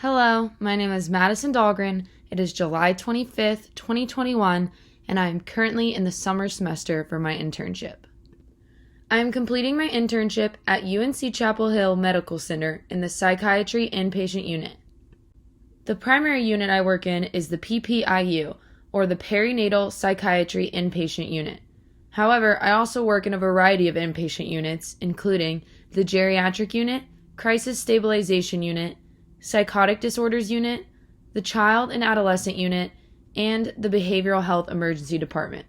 Hello, my name is Madison Dahlgren. It is July 25th, 2021, and I am currently in the summer semester for my internship. I am completing my internship at UNC Chapel Hill Medical Center in the Psychiatry Inpatient Unit. The primary unit I work in is the PPIU, or the Perinatal Psychiatry Inpatient Unit. However, I also work in a variety of inpatient units, including the Geriatric Unit, Crisis Stabilization Unit, Psychotic Disorders Unit, the Child and Adolescent Unit, and the Behavioral Health Emergency Department.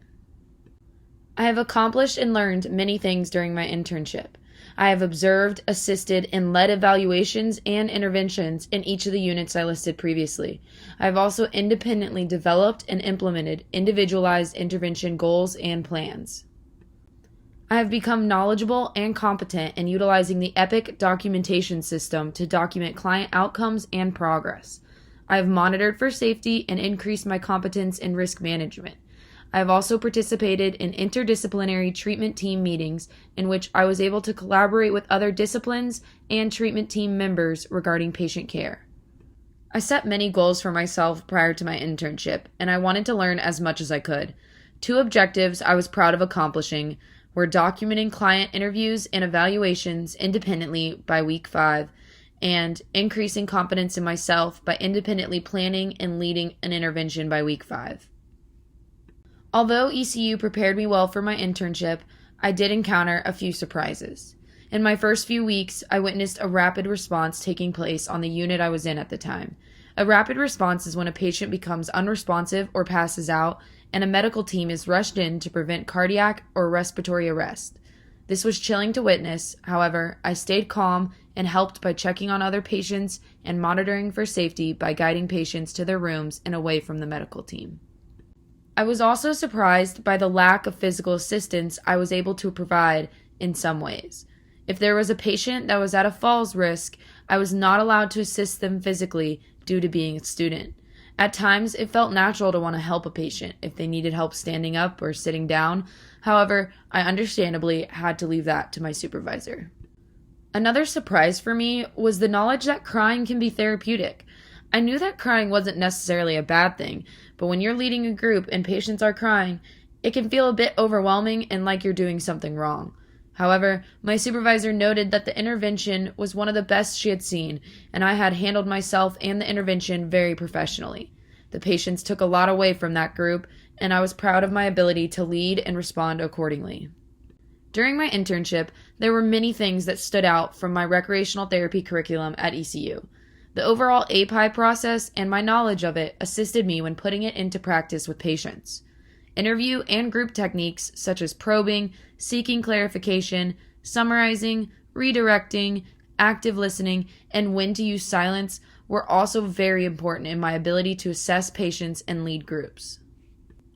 I have accomplished and learned many things during my internship. I have observed, assisted, and led evaluations and interventions in each of the units I listed previously. I have also independently developed and implemented individualized intervention goals and plans. I have become knowledgeable and competent in utilizing the EPIC documentation system to document client outcomes and progress. I have monitored for safety and increased my competence in risk management. I have also participated in interdisciplinary treatment team meetings in which I was able to collaborate with other disciplines and treatment team members regarding patient care. I set many goals for myself prior to my internship, and I wanted to learn as much as I could. Two objectives I was proud of accomplishing were documenting client interviews and evaluations independently by week 5, and increasing confidence in myself by independently planning and leading an intervention by week 5. Although ECU prepared me well for my internship, I did encounter a few surprises. In my first few weeks, I witnessed a rapid response taking place on the unit I was in at the time. A rapid response is when a patient becomes unresponsive or passes out, and a medical team is rushed in to prevent cardiac or respiratory arrest. This was chilling to witness. However, I stayed calm and helped by checking on other patients and monitoring for safety by guiding patients to their rooms and away from the medical team. I was also surprised by the lack of physical assistance I was able to provide in some ways. If there was a patient that was at a falls risk, I was not allowed to assist them physically due to being a student. At times, it felt natural to want to help a patient if they needed help standing up or sitting down. However, I understandably had to leave that to my supervisor. Another surprise for me was the knowledge that crying can be therapeutic. I knew that crying wasn't necessarily a bad thing, but when you're leading a group and patients are crying, it can feel a bit overwhelming and like you're doing something wrong. However, my supervisor noted that the intervention was one of the best she had seen, and I had handled myself and the intervention very professionally. The patients took a lot away from that group, and I was proud of my ability to lead and respond accordingly. During my internship, there were many things that stood out from my recreational therapy curriculum at ECU. The overall API process and my knowledge of it assisted me when putting it into practice with patients. Interview and group techniques such as probing, seeking clarification, summarizing, redirecting, active listening, and when to use silence were also very important in my ability to assess patients and lead groups.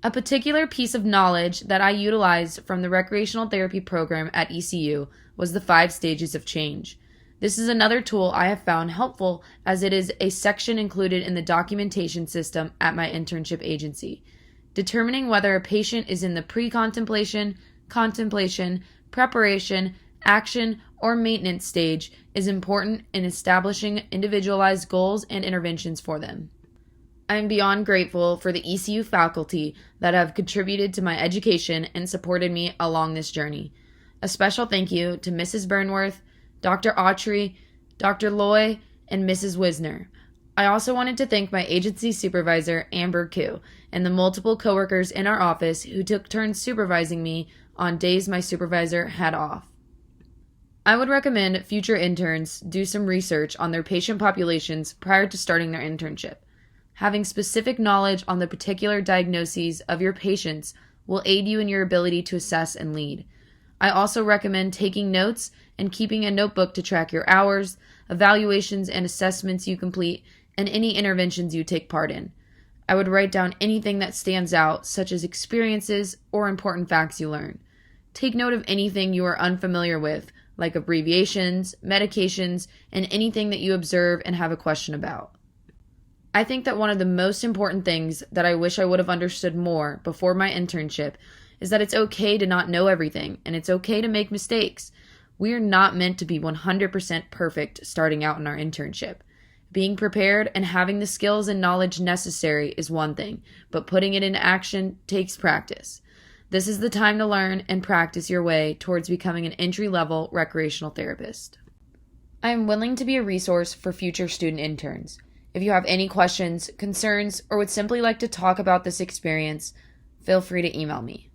A particular piece of knowledge that I utilized from the recreational therapy program at ECU was the 5 stages of change. This is another tool I have found helpful as it is a section included in the documentation system at my internship agency. Determining whether a patient is in the pre-contemplation, contemplation, preparation, action, or maintenance stage is important in establishing individualized goals and interventions for them. I am beyond grateful for the ECU faculty that have contributed to my education and supported me along this journey. A special thank you to Mrs. Burnworth, Dr. Autry, Dr. Loy, and Mrs. Wisner. I also wanted to thank my agency supervisor, Amber Koo, and the multiple coworkers in our office who took turns supervising me on days my supervisor had off. I would recommend future interns do some research on their patient populations prior to starting their internship. Having specific knowledge on the particular diagnoses of your patients will aid you in your ability to assess and lead. I also recommend taking notes and keeping a notebook to track your hours, evaluations and assessments you complete, and any interventions you take part in. I would write down anything that stands out, such as experiences or important facts you learn. Take note of anything you are unfamiliar with, like abbreviations, medications, and anything that you observe and have a question about. I think that one of the most important things that I wish I would have understood more before my internship is that it's okay to not know everything, and it's okay to make mistakes. We are not meant to be 100% perfect starting out in our internship. Being prepared and having the skills and knowledge necessary is one thing, but putting it into action takes practice. This is the time to learn and practice your way towards becoming an entry-level recreational therapist. I am willing to be a resource for future student interns. If you have any questions, concerns, or would simply like to talk about this experience, feel free to email me.